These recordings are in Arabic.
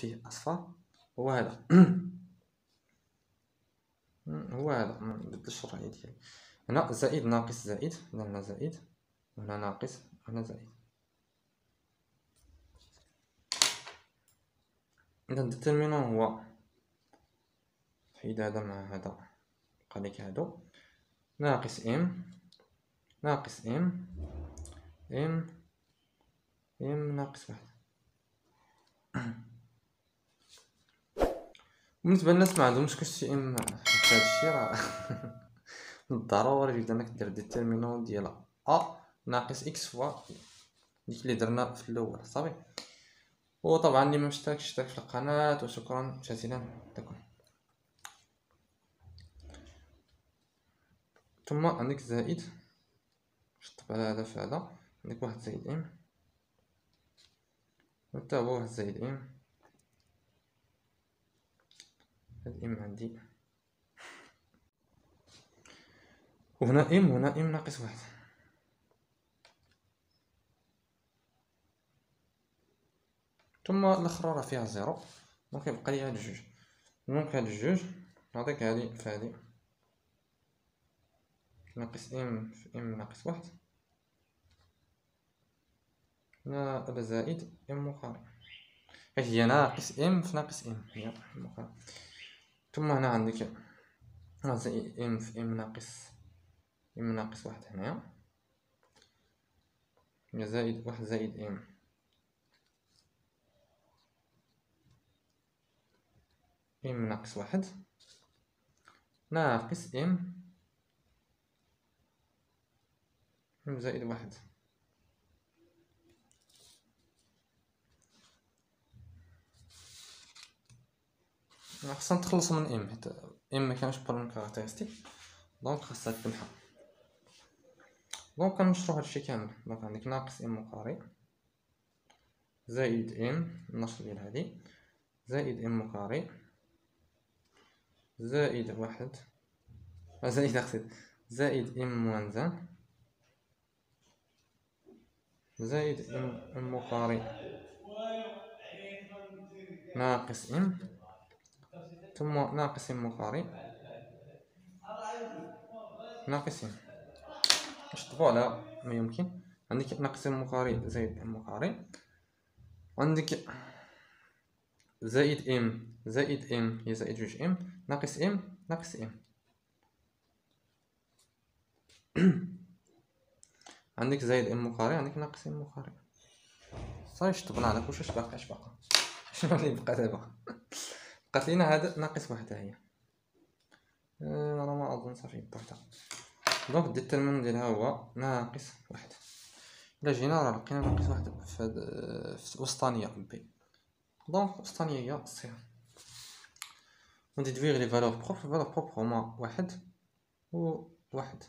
فيه اصفر هو هذا. هو هذا، ما نبدلش الرأي ديالي. هنا زائد ناقص زائد، هنا زائد وهنا ناقص وهنا زائد. إذا الديترمينون هو حيد هذا مع هذا بقى لك هادو ناقص ام ناقص ام ناقص واحد. بالنسبة للناس ما عندهمش كلشي ام في هادشي راه ضروري جدا انك دير ديترمينون ديال ا ناقص اكس فوا ديك اللي درنا في الاول صافي. وطبعا اللي ما اشتركش اشترك في القناة، وشكرا جزيلا لكم. ثم عندك زائد شطب على هذا في هذا، عندك واحد زائد ام وتا هو واحد زائد ام. هاد ام عندي وهنا ام وهنا ام ناقص واحد. ثم الاخرى راه فيها زيرو، دونك يبقى لي هاد الجوج. دونك هاد الجوج نعطيك هادي في هادي ناقص ام في ام ناقص واحد، هنا زائد ام مقارن، حيت هي ناقص ام في ناقص ام هي مقارن. ثم هنا عندك زائد ام في ام ناقص واحد، هنايا زائد واحد زائد ام ناقص واحد ناقص ام زائد واحد. خصنا نتخلصو من ام حيت ام مكانش بروبليم كاركتيرستيك، دونك خاصها تمحى. دونك كنشرو هادشي كامل. دونك عندك ناقص ام مقاري زائد ام النشر ديال هادي زائد ام مقاري زائد واحد زائد ام موانزان زائد ام مقاري ناقص ام ثم ناقص ام مقاري ناقص ام. نشطبو على ما يمكن. عندك ناقص ام مقاري زائد ام مقاري، عندك زائد ام هي زائد جوج ام ناقص ام ناقص ام. عندك زائد ام مقاري عندك ناقص ام مقاري. صافي شطبنا على كلشي. اش باقي شنو اللي بقى دابا؟ بقات لينا هذا ناقص واحد هي راه ما اظن صافي بوحدها. دونك الديترمينون ديالها هو ناقص واحد. الا جينا راه لقينا ناقص واحد في وسطانيه بي، دونك وسطانيه هي صفر. ونديفيغ لي فالور بروبر هما واحد و واحد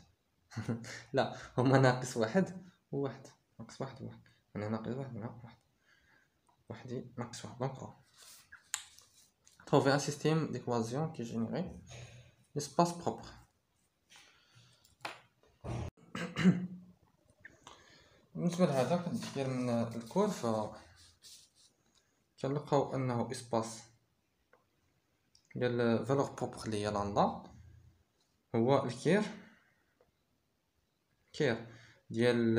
لا هما ناقص واحد وواحد، ناقص واحد وواحد، هنا ناقص واحد هنا واحد ناقص واحد. دونك trouver un système d'équation qui génère l'espace propre. بالنسبه لهذا كدير من الكور كنلقاو انه اسباس ديال فالور بروبر اللي هي لاندا هو الكير ديال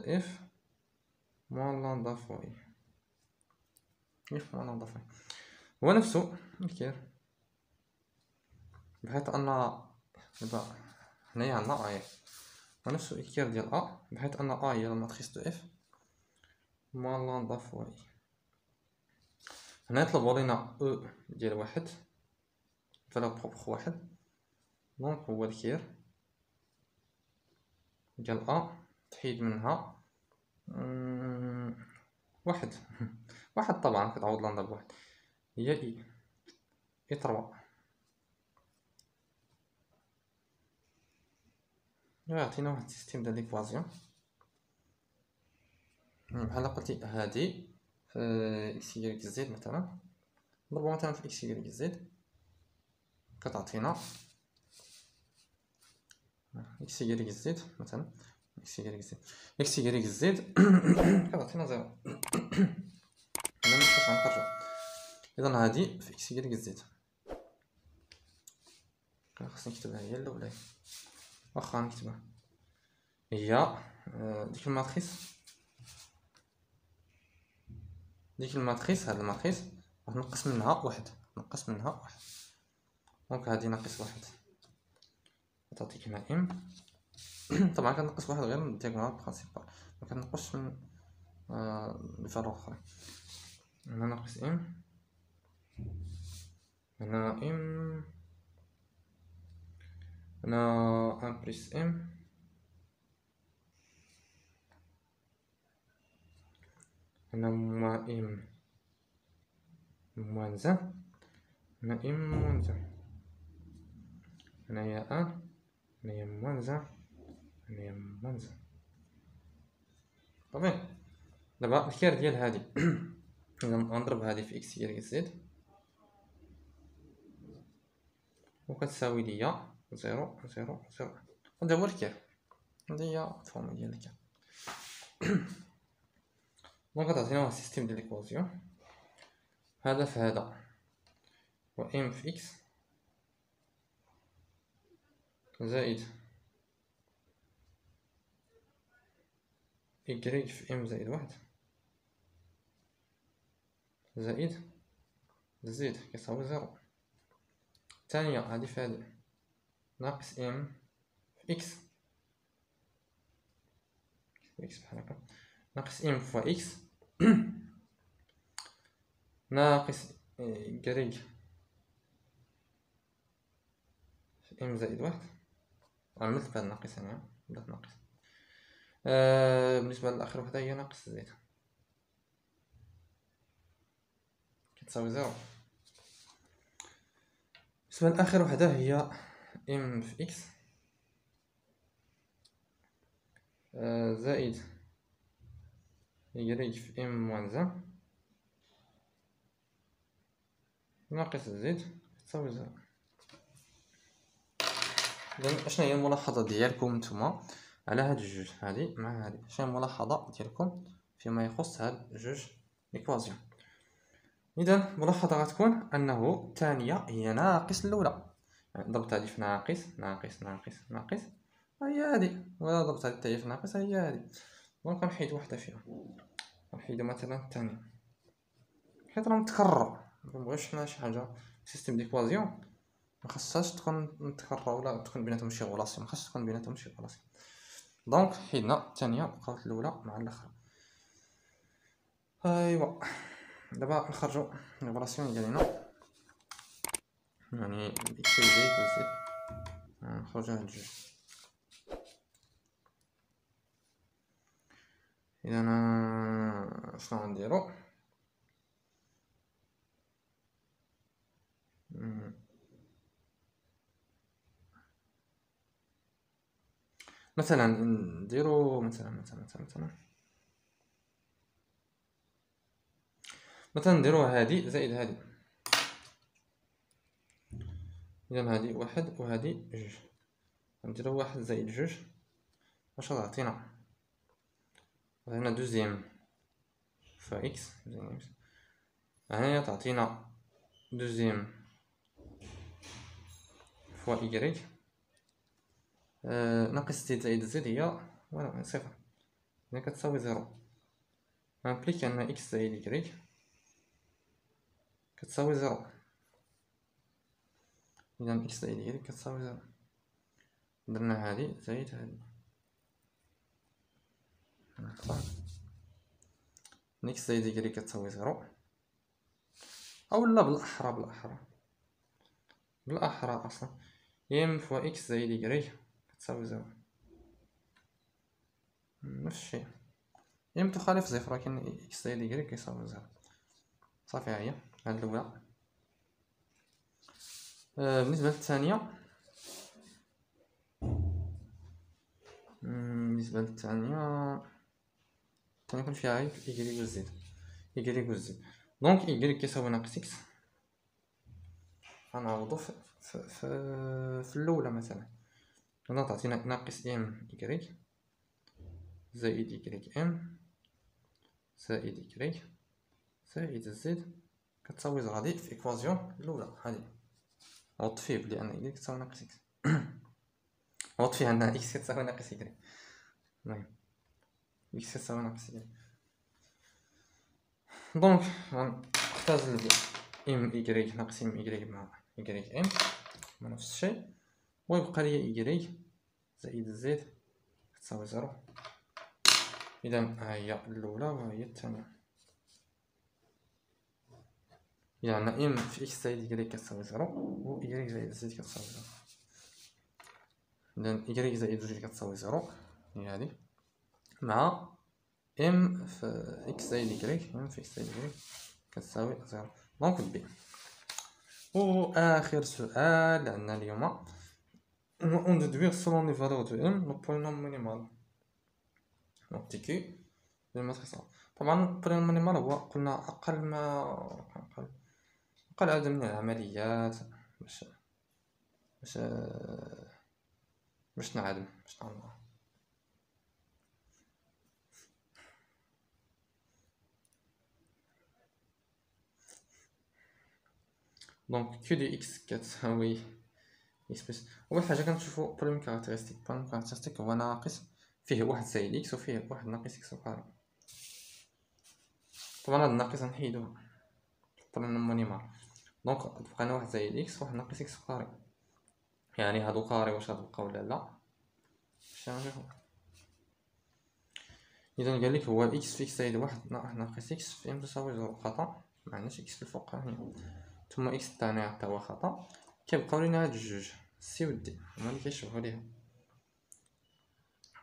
اف موان لاندا فوي اف موان لاندا فوي هو نفسه الكير، بحيث ان دابا هنايا عندنا اي ونفسه الكير ديال بحيث ان هي الماتريس دو اف موان لاندا فوي. هنا يطلبوا لينا او ديال واحد فالور بروبر واحد، دونك هو الكير ديال تحيد منها واحد واحد طبعا كتعوض لاندا بواحد هي اي تروا. عطينا واحد السيستيم ديال ليكوازيون بحال قلتي هادي في اكس يغيك زد مثلا، نضربو مثلا في اكس يغيك زد كتعطينا اكس يغيك زد مثلا اكس يغيك زد كتعطينا زيرو. هنا مبقاش غنخرجو إذا هادي في إكس يكريك زد. خاصني نكتبها هي الأولى، واخا نكتبها هي ديك الماتريس. هاد الماتريس راح نقص منها واحد، دونك هادي ناقص واحد تعطيك هنا ام. طبعا كنقص واحد غير من الدياغونال برينسيبال، ما كنقصش من لي فالور اخرين. هنا ناقص ام، هنا ام، هنا ان بلس ام، هنا موان ام موان زان، هنا ام موان زان، هنايا ان، هنايا موان زان، هنايا موان زان. طبيعي دابا الكير ديال هادي إذا نضرب هادي في إكس يكريك زد وكتساوي ليا زيرو زيرو زيرو. هذا هو الكير، هادي هي الفورمول ديال الكير. دونك غتعطينا واحد السيستيم ديال ليكوازيون. هذا في هذا هو ام في إكس زائد إكريك في ام زائد واحد زائد زد كيساوي زيرو. الثانية هادي في هادي ناقص ام في إكس بحال هكا، ناقص ام فوا إكس ناقص إكريك في ام زائد واحد. عملت بهاد الناقص هنا بدات ناقص. بالنسبة للآخر وحدة هي ناقص زد كتساوي زيرو. بالنسبة لآخر وحدة هي ام في إكس زائد إكريك في ام موان زان ناقص زد تساوي زيرو. إذن أشنا هي الملاحظة ديالكم نتوما على هاد الجوج هادي مع هادي؟ شنو هي الملاحظة ديالكم فيما يخص هاد جوج إيكوازيون؟ إذا الملاحظة غتكون أنه الثانية هي ناقص الأولى، يعني ضربت هادي في ناقص ناقص ناقص ناقص هي هادي، ولا ضربت هادي حتى هي في ناقص هي هادي. دونك غنحيد وحدة فيهم، غنحيدو مثلا الثانية حيت راه متكرر. مبغيوش حنا شي حاجة سيستيم ديكوازيون مخصهاش تكون متكررة ولا تكون بيناتهم شي غولاسيون، مخصهاش تكون بيناتهم شي غولاسيون. دونك حيدنا الثانية بقات الأولى مع الأخرى. أيوا دابا نخرجو الغولاسيون ديالنا، يعني إكس يكريك وزد نخرجو هاد الجوج. إذا شنو غنديرو؟ مثلا نديرو مثلا نديرو هادي زائد هادي. إذا هادي واحد وهادي جوج، نديرو واحد زائد جوج واش غتعطينا؟ هنا دوزيام فوا إكس هنايا تعطينا دوزيام فوا إكريك ناقص زد زائد زد هي صفر، هنا كتساوي زيرو. امبليك أن إكس زائد إكريك كتساوي زيرو. إذا إكس زائد إكريك كتساوي زيرو. درنا هادي زائد هادي إكس زائد إكريك كتساوي زيرو، أولا بالأحرى أصلا ام فوا إكس زائد إكريك كتساوي زيرو. نفس الشيء ام تخالف صفر ولكن إكس زائد إكريك كيساوي زيرو. صافي ها هي هاد الأولى. بالنسبة للثانية يكون فيها غير إكريك و زد. دونك إكريك كيساوي ناقص إكس، غنعوضو في الأولى مثلا. هنا تعطينا ناقص ام إكريك زائد إكريك ام زائد إكريك زائد زد كتساوي زيرو. هادي في إيكوازيون الأولى هادي عوضت فيه بلي أن إكس كتساوي ناقص إكس عوضت فيه أن إكس كتساوي ناقص إكس. المهم إكس كتساوي ناقص إكس. دونك غنختزل ام إيكغيك ناقص ام إيكغيك مع إيكغيك ام هما نفس الشيء، ويبقى لي إيكغيك زائد زد كتساوي زيرو. إذا ها هي الأولى وها هي الثانية. إذا عندنا ام في إكس زائد إيكغيك كتساوي زيرو، و إيكغيك زائد زد كتساوي زيرو. إذا إيكغيك زائد زد كتساوي زيرو هي هادي، مع ام في إكس زائد إيكغيك، ام في إكس زائد إيكغيك كتساوي زيرو. دونك بي. وآخر سؤال عندنا اليوم هو on déduire selon les valeurs de m le polynôme minimal donc تي كي للماتريس. طبعا البولينوم مينيمال هو قلنا أقل عدد من العمليات باش نعلم دونك كيو دي اكس كتساوي اكس بلس. اول حاجه كنشوفو بروبليم كاركتيرستيك هو ناقص فيه واحد زائد اكس وفيه واحد ناقص اكس وكاري. طبعا هاد الناقص غنحيدوه بولينوم مينيمال، دونك تبقى لنا واحد زائد اكس وواحد ناقص اكس وكاري، يعني هادو كاري واش غتبقاو ولا لا باش نعرفو. اذا قال لك هو اكس في اكس زائد واحد ناقص اكس في ام تساوي زيرو خطا، معناش اكس الفوقاني ثم اكس الثاني حتى هو خطا. كيبقاو لينا هاد الجوج سي و دي هما اللي كيشبهو ليها.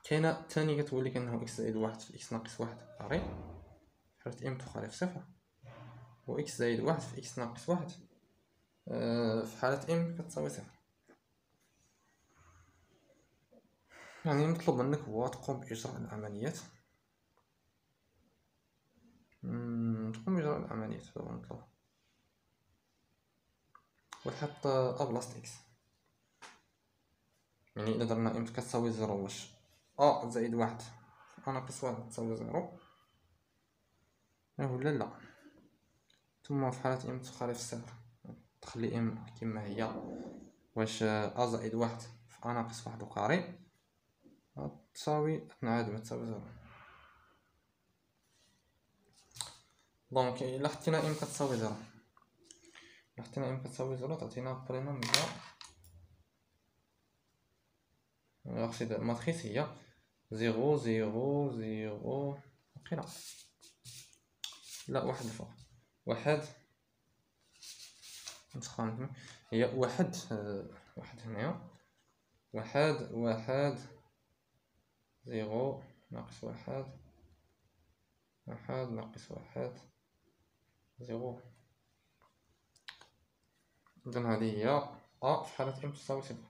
كاينه الثاني كتولي كانه اكس زائد واحد في اكس ناقص واحد كاري في حالة ام تخالف صفر، و اكس زائد واحد في اكس ناقص واحد في حالة ام كتساوي صفر. يعني المطلوب منك هو تقوم بإجراء العمليات هذا المطلوب، وتحط ا بلاصة اكس. يعني إلا درنا ام كتساوي زيرو واش ا زائد واحد ا ناقص واحد تساوي زيرو ولا لا. ثم في حالة ام تخالف صفر تخلي ام كما هي، واش ا زائد واحد في ا ناقص واحد وكاري تساوي تنعدم تساوي زيرو. دونك إلا حطينا ام كتساوي زيرو، تعطينا بولينوم هي أقصد الماتريس هي زيرو زيرو زيرو وقيلا لا واحد الفوق واحد نتخانق هي واحد هنايا واحد زيرو ناقص واحد ناقص واحد زيرو. إذن هذه هي أ في حالة ام تساوي صفر.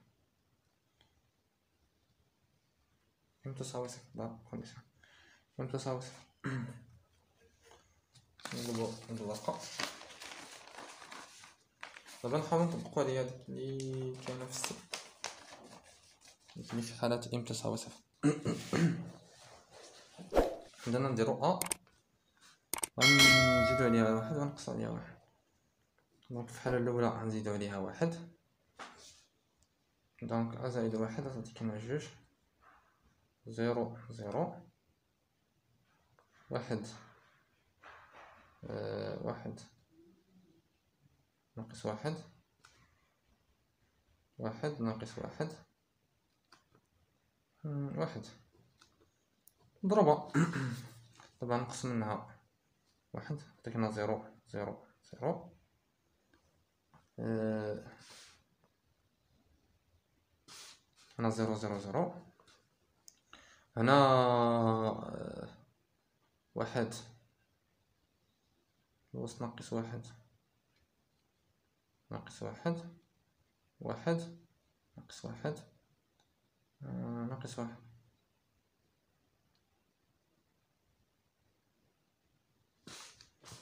ام تساوي صفر لا كونديسيون ام تساوي صفر. نقلبو الورقة دابا نحاول نطبقو عليها ديك لي كاينة في السي لي في حالة ام تساوي صفر. عندنا نديرو ا غنزيدو عليها واحد ونقصو عليها واحد. دونك في الحالة الأولى غنزيدو عليها واحد، دونك ا زائد واحد غتعطينا جوج زيرو زيرو واحد واحد ناقص واحد ناقص واحد واحد ضربة. طبعا نقص منها واحد عطينا زيرو زيرو زيرو هنا زيرو زيرو زيرو هنا واحد الوسط ناقص واحد ناقص واحد واحد ناقص واحد ناقص واحد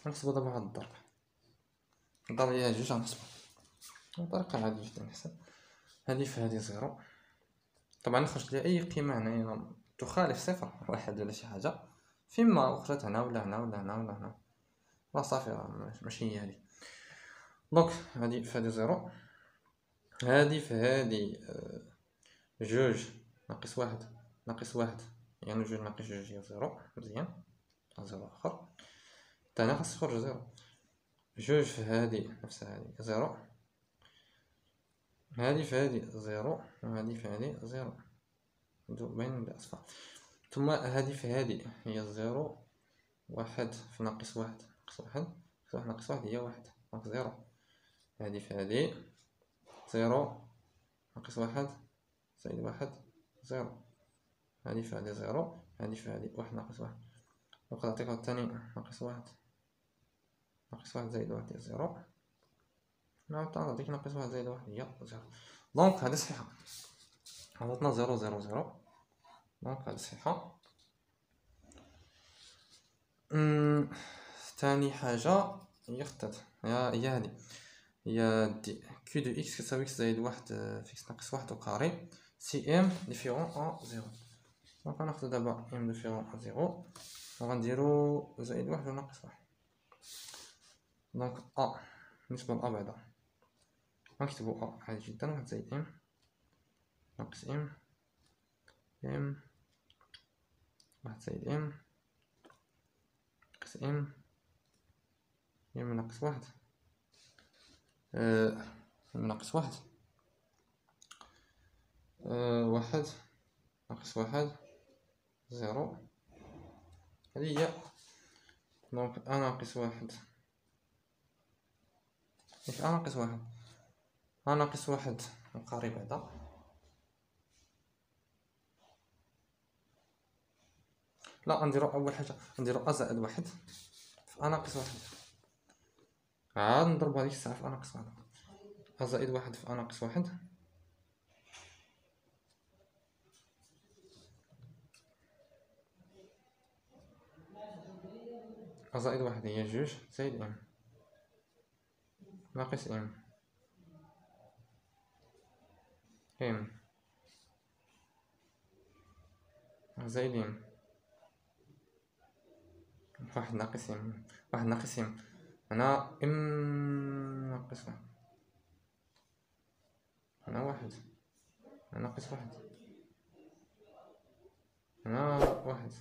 نحسبو دابا هاد الضرب ليها جوج غنحسبو طريقة عادية جدا نحسب هادي في هادي زيرو. طبعا نخرج ليها أي قيمة هنايا تخالف صفر واحد ولا شي حاجة، فيما أخرجت هنا ولا هنا ولا هنا ولا هنا لا صافي ماشي هي هادي. دونك هادي في هادي زيرو، هادي في هادي جوج ناقص واحد ناقص واحد، يعني جوج ناقص جوج هي زيرو. مزيان، زيرو آخر تاني خاص يخرج زيرو. جوج في هادي نفس هادي زيرو، هادي في هادي زيرو، وهادي في هادي زيرو، هادو باينين بالأصفر. ثم هادي في هادي هي زيرو، واحد في ناقص واحد ناقص واحد ناقص واحد ناقص واحد هي واحد، دونك زيرو. هادي في هادي زيرو ناقص واحد زائد واحد زيرو، هادي في هادي زيرو، هادي في هادي واحد ناقص واحد، دونك نعطيك الثاني ناقص واحد ناقص واحد زائد واحد هي زيرو، نعاود نعطيك ناقص واحد زائد واحد هي زيرو. دونك هادي صحيحة، عطاتنا زيرو زيرو زيرو، دونك هادي صحيحة. ثاني حاجة هي خطات، هي هادي، هي دي كيو دو اكس كتساوي اكس زائد واحد في اكس ناقص واحد او كاري سي ام ديفيرون ا زيرو. دونك غناخدو دابا ام ديفيرون ا زيرو وغنديرو زائد واحد وناقص واحد، دونك ا بالنسبة ل ا بعدا غنكتبو ا عادي جدا، واحد زائد ام ناقص ام واحد زائد ام ناقص ام ناقص واحد ناقص واحد واحد ناقص واحد زيرو، هادي هي. دونك ا ناقص واحد ا ناقص واحد ا ناقص واحد نقاري بعدا، لا نديرو اول حاجه نديرو ا زائد واحد في ا ناقص واحد، عاد نضربو هاديك الساعه في ا ناقص واحد، ا زائد واحد في ا ناقص واحد ا زائد واحد هي جوج زائد ام ناقص ام زائد ام واحد ناقص ام واحد ناقص ام، هنا ام ناقص واحد، هنا واحد، هنا ناقص واحد، هنا واحد،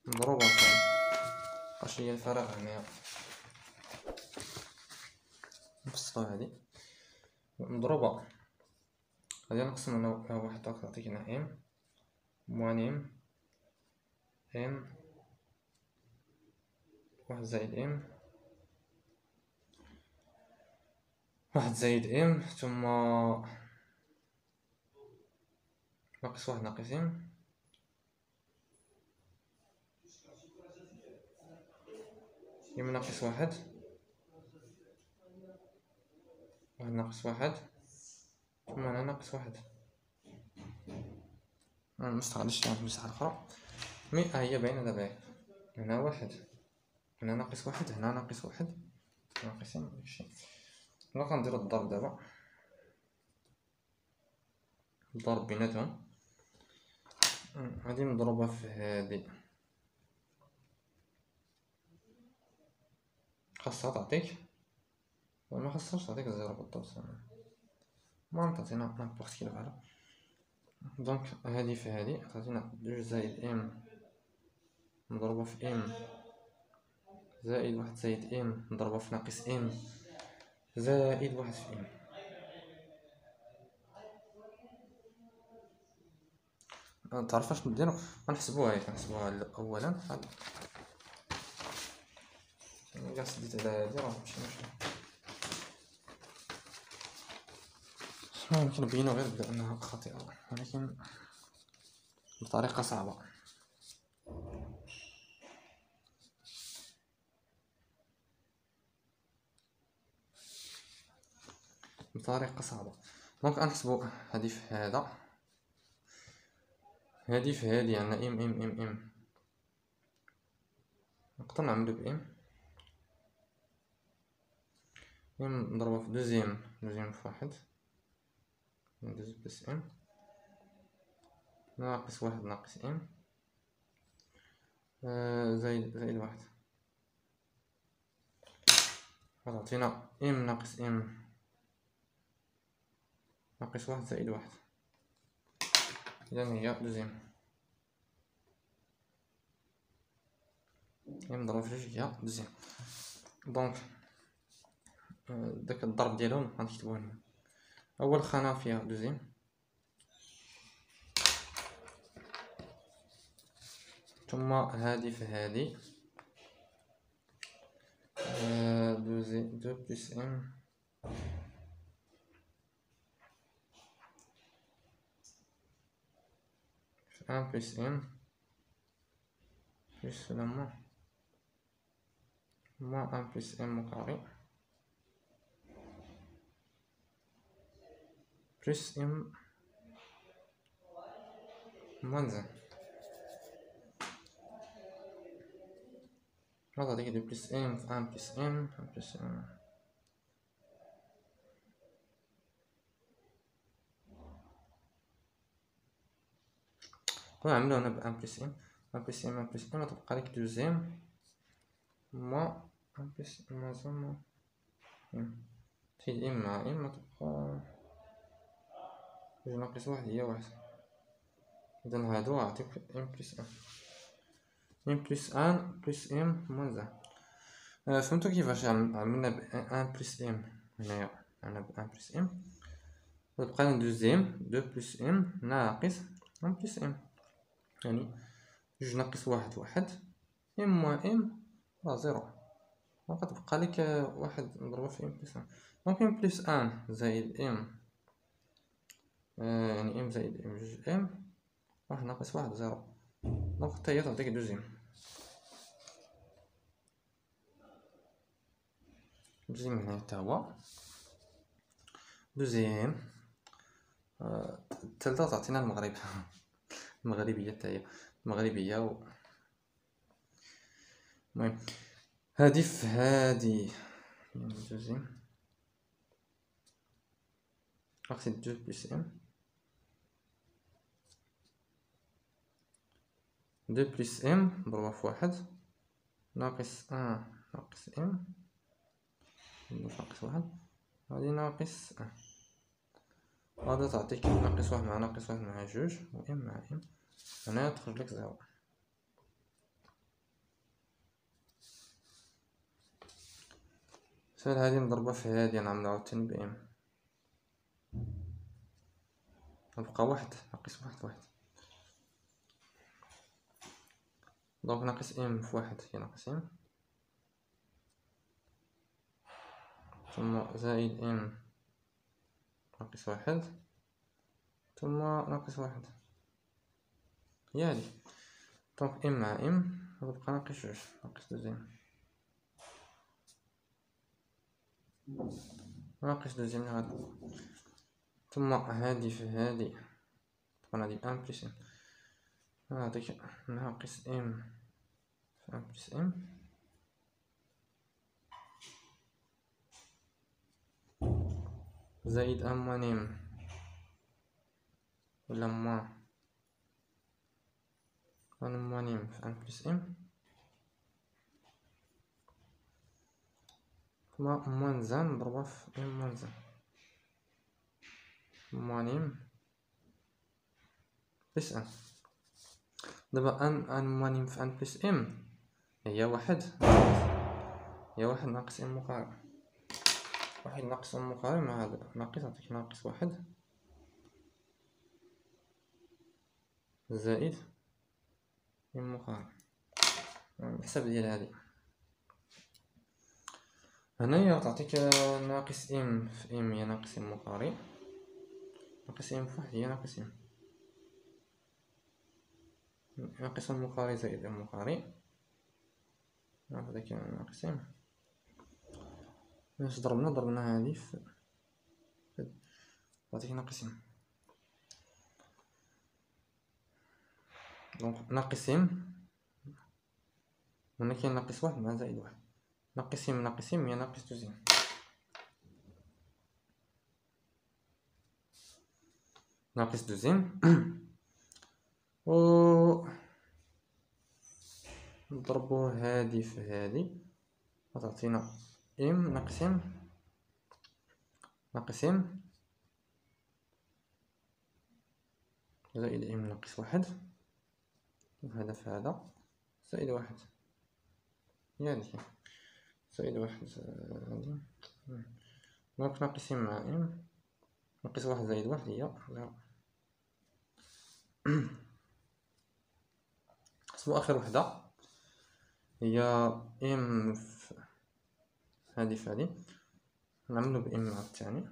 مضروبة واش هي الفراغ هنايا، نفصلو هادي مضروبة، غادي نقسم على واحد دونك تعطينا ام موان ام واحد زائد ام واحد زائد ام ثم ناقص واحد ناقص ام ناقص واحد ناقص واحد ثم هنا ناقص واحد، مستغلش يعني المساحة الأخرى مي هي باينة دابا، هنا واحد هنا ناقص واحد هنا ناقص واحد ناقصين داكشي. دونك غنديرو الضرب دابا، الضرب بيناتهم غادي نضربها في هادي، خاصها تعطيك ولا مخاصهاش تعطيك زيرو بالضبط، المهم تعطينا نابورت كي بحالا. دونك هادي في هادي تعطينا جوج زائد ام مضروبة في ام زائد واحد زائد ام مضروبة في ناقص ام زائد واحد في ام. متعرف اش نديرو، غنحسبوها اولا إلا سديت على هادي راه ماشي مشكل، يمكن نبينو غير بأنها خاطئة ولكن بطريقة صعبة. دونك غنحسبو هادي في هذا هادي في هادي عندنا ام نقدر نعملو بام نضربو في دوزيام في واحد ندوز بلس ام ناقص واحد ناقص ام زائد واحد، غتعطينا ام ناقص ام ناقص واحد زائد واحد. إذا هي دوزيام. ام مضروبة في جوج هي دوزيام. دونك داك الضرب ديالهم غنكتبوه هنا. أول خانة فيها دوزيام، ثم هادي في هادي دو بلس ام في ان بلس ام بلس ولا موان ان بلس ام مكاري بلس ام موان زان. هذا ديك دو بلس ام في ان بلس ام بلس ام. نعملو هنا بان بلس ام ان بلس ام ان بلس ام تبقى لك دوزيام موان ان بلس ام زان ام تزيد ام مع ام تبقى جوج ناقص واحد هي واحد. إذا هادو غيعطيك ام بلس ان ام بلس ان بلس ام موان زان. فهمتو كيفاش عملنا بان بلس ام هنايا عندنا بان بلس ام تبقى لنا دوزيام دو بلس ام ناقص ان بلس ام يعني جوج ناقص واحد واحد ام موان ام راه زيرو. غتبقى لك واحد مضروبة في ام بلس ان. دونك ام بلس ان زائد ام يعني ام زائد ام جوج ام واحد ناقص واحد زيرو. دونك حتى هي تعطيك دوزيام. دوزيام هنا حتى هو دوزيام. التالتة تعطينا المغرب المغربية حتى هي المغربية المهم هادي في هادي دوزيام أقصد دو بلس ام دو بلس ام مضروبة في واحد ناقص ان ناقص ام ناقص واحد غادي ناقص ان غادا تعطيك ناقص واحد مع ناقص واحد مع جوج و ام مع ام هنا تخرج لك زيرو. سال هادي مضربة في هادي نعملو عاوتاني ب ام نبقى واحد ناقص واحد واحد. دونك ناقص ام في واحد هي ناقص ام ثم زائد ام ناقص واحد ثم ناقص واحد هي هادي. دونك ام مع ام غتبقى ناقص جوج ناقص دوزيام ناقص دوزيام هاد. ثم هادي في هادي تكون هادي ان بلس ام هاديك ناقص ام في ان بلس ام زائد ان موان ام ولا موان ام في ان بلس ام ثم موان زان مضروبة في ام موان زان موان ام بلس ان. دابا ان موان ام في ان بلس ام هي واحد ناقص ام مقارب. واحد ناقص ام مقارب مع هذا ناقص يعطيك ناقص واحد زائد ام مقارب. الحساب ديال هادي هنايا تعطيك ناقص ام في ام هي ناقص ام مقارب ناقص ام في واحد هي ناقص ام ناقص ام مقارب زائد ام مقارب هذاك ناقص ام. باش ضربنا هادي في تعطيك ناقص ام. دونك ناقص ام هنا كاين ناقص واحد مع زائد واحد ناقص ام هي ناقص دوزيام. ناقص دوزيام و نضربو هادي في هادي غتعطينا ام ناقص ام ناقص ام زائد ام ناقص واحد، وهذا في هذا زائد واحد، هي هادي زائد واحد هادي، دونك ناقص ام مع ام ناقص واحد زائد واحد هي زيرو. نحسبو آخر وحدة هي ام هادي في هادي، نعملو بام مع الثاني،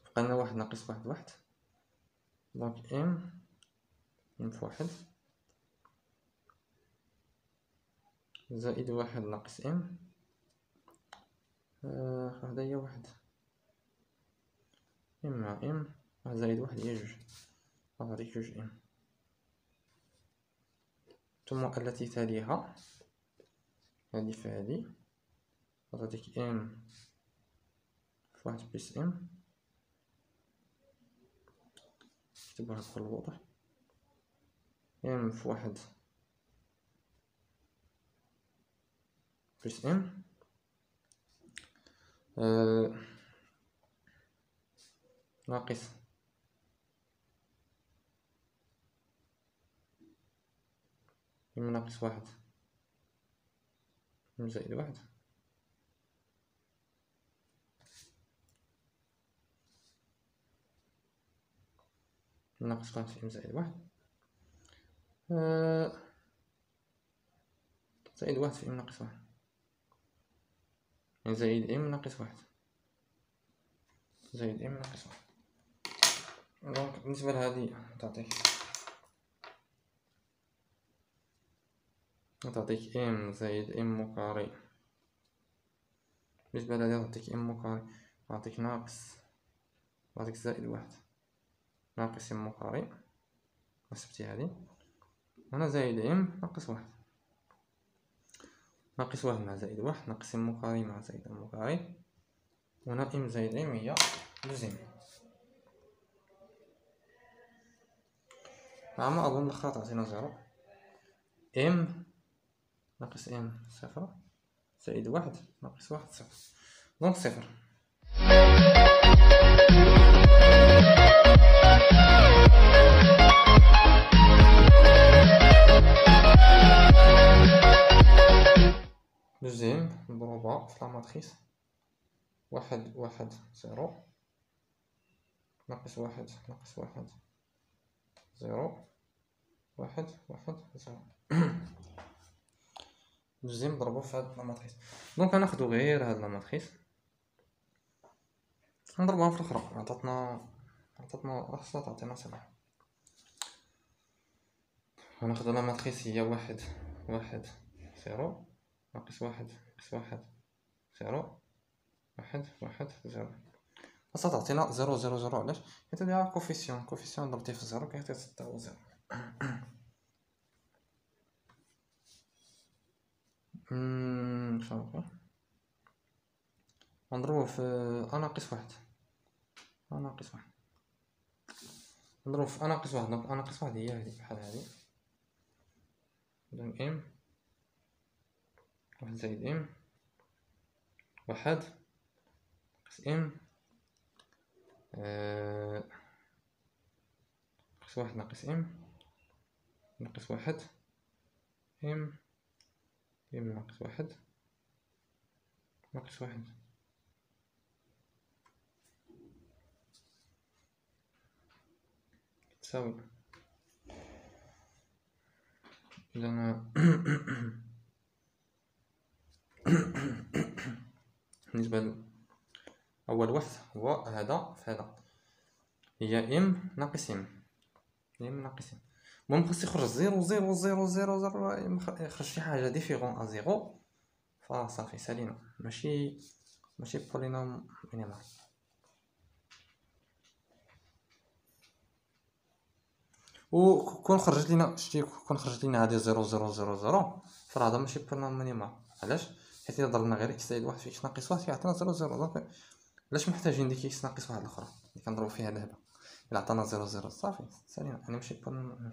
بقالنا واحد ناقص واحد واحد، دونك ام في واحد زائد واحد ناقص ام هذا هي واحد، ام مع ام واحد زائد واحد هي جوج، غاديك جوج ام، ثم التي تليها هادي في هادي غاديك ام في واحد بلس ام، نكتبوها بكل وضوح، ام في واحد بلس ام ناقص ام ناقص واحد ام زائد واحد ناقص واحد في ام زائد واحد زائد واحد في ام ناقص واحد، يعني زائد ام ناقص واحد زائد ام ناقص واحد. دونك بالنسبة لهادي تعطيك ام زائد ام مكاري، بالنسبة لهادي تعطيك ام مكاري تعطيك ناقص تعطيك زائد واحد ناقص ام مكاري، حسبتي هادي، هنا زائد ام ناقص واحد ناقص واحد مع زائد واحد ناقص ام مكاري مع زائد ام مكاري، هنا ام زائد ام هي جوج ام. ما أظن الأخرى تعطينا زيرو، ام ناقص ام صفر زائد واحد ناقص واحد صفر، دونك صفر. دوزيام مضروبة في لاماتريس واحد واحد زيرو ناقص واحد ناقص واحد زيرو واحد واحد زيرو. دوزيام مضروبة في هاد لاماتريس، دونك غناخدو غير هاد لاماتريس نضربوها في الأخرى، عطاتنا خاصها تعطينا صفر، غناخدو لاماتريس هي واحد واحد زيرو ناقص واحد ناقص واحد زيرو واحد واحد زيرو، خاصها تعطينا زيرو زيرو زيرو. علاش؟ حيت هادي كوفيسيون ضربتيه في زيرو كيعطي حتى هو زيرو. شنو غنضربو في ا ناقص واحد نضربو في ا ناقص واحد، دونك ا ناقص واحد هي هادي بحال هادي، دونك ام واحد زائد ام واحد ناقص ام ناقص واحد ناقص ام ناقص واحد ام ناقص واحد ناقص واحد، تساوي إذا بالنسبة لأول واحد هو هذا في هذا هي ام ناقص ام ناقص ام، المهم خاص يخرج زيرو زيرو زيرو زيرو زيرو، يخرج شي حاجة ديفيغون ا زيرو فصافي سالينا، ماشي بولينوم مينيمال. و كون خرجت لينا شتي كون خرجت لينا هادي زيرو زيرو زيرو زيرو فراه هذا ماشي بولينوم مينيمال. علاش؟ حيت الا ضربنا غير اكس زائد واحد في اكس ناقص واحد كيعطينا زيرو زيرو، دونك علاش محتاجين ديك اكس ناقص واحد الاخرى اللي كنضربو فيها دابا؟ الا عطانا زيرو زيرو صافي سالينا، يعني ماشي بولينوم،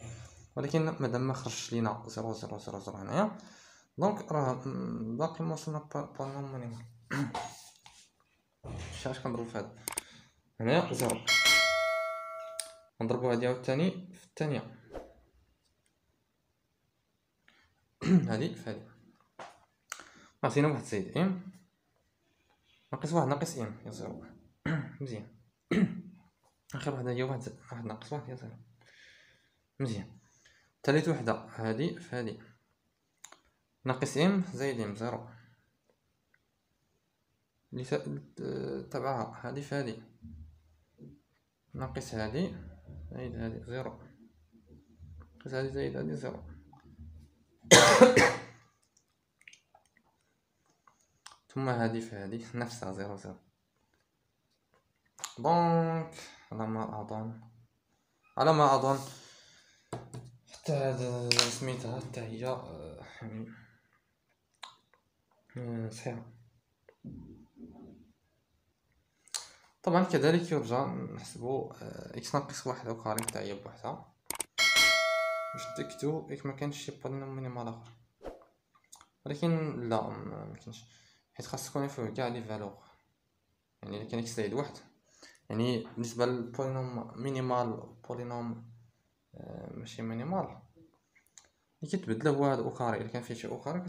ولكن مادام ما خرجش لينا زيرو زيرو زيرو زيرو هنايا دونك راه باقي ما وصلنا بولينوم مينيمال. اش كنضربو في هاد هنايا زيرو، نضربو هادي عاوتاني في الثانية هادي في هادي، عطينا واحد زائد ام ناقص واحد ناقص ام هي زيرو. مزيان. اخر وحده هي واحد ناقص واحد هي زيرو. مزيان. تالت وحده هادي في هادي ناقص ام زائد ام زيرو، اللي تبعها هادي في هادي ناقص هادي زائد هادي زيرو، ناقص هادي زائد هادي زيرو. ثم هادي في هادي نفسها زيرو زيرو. دونك على ما اظن حتى هاد سميتها حتى هي يعني صحيحة. طبعا كذلك يرجى نحسبو اكس ناقص واحد او كاري حتى هي بوحدها باش نتأكدو ياك مكانش شي بولينوم مينيمال اخر، ولكن لا مكانش، حيت خاص تكون فيه كاع لي فالور. يعني الا كان اكس زائد واحد، يعني بالنسبة للبولينوم مينيمال بولينوم ماشي مينيمال اللي كتبدله هو هاد او كاري، الا كان فيه شي او كاري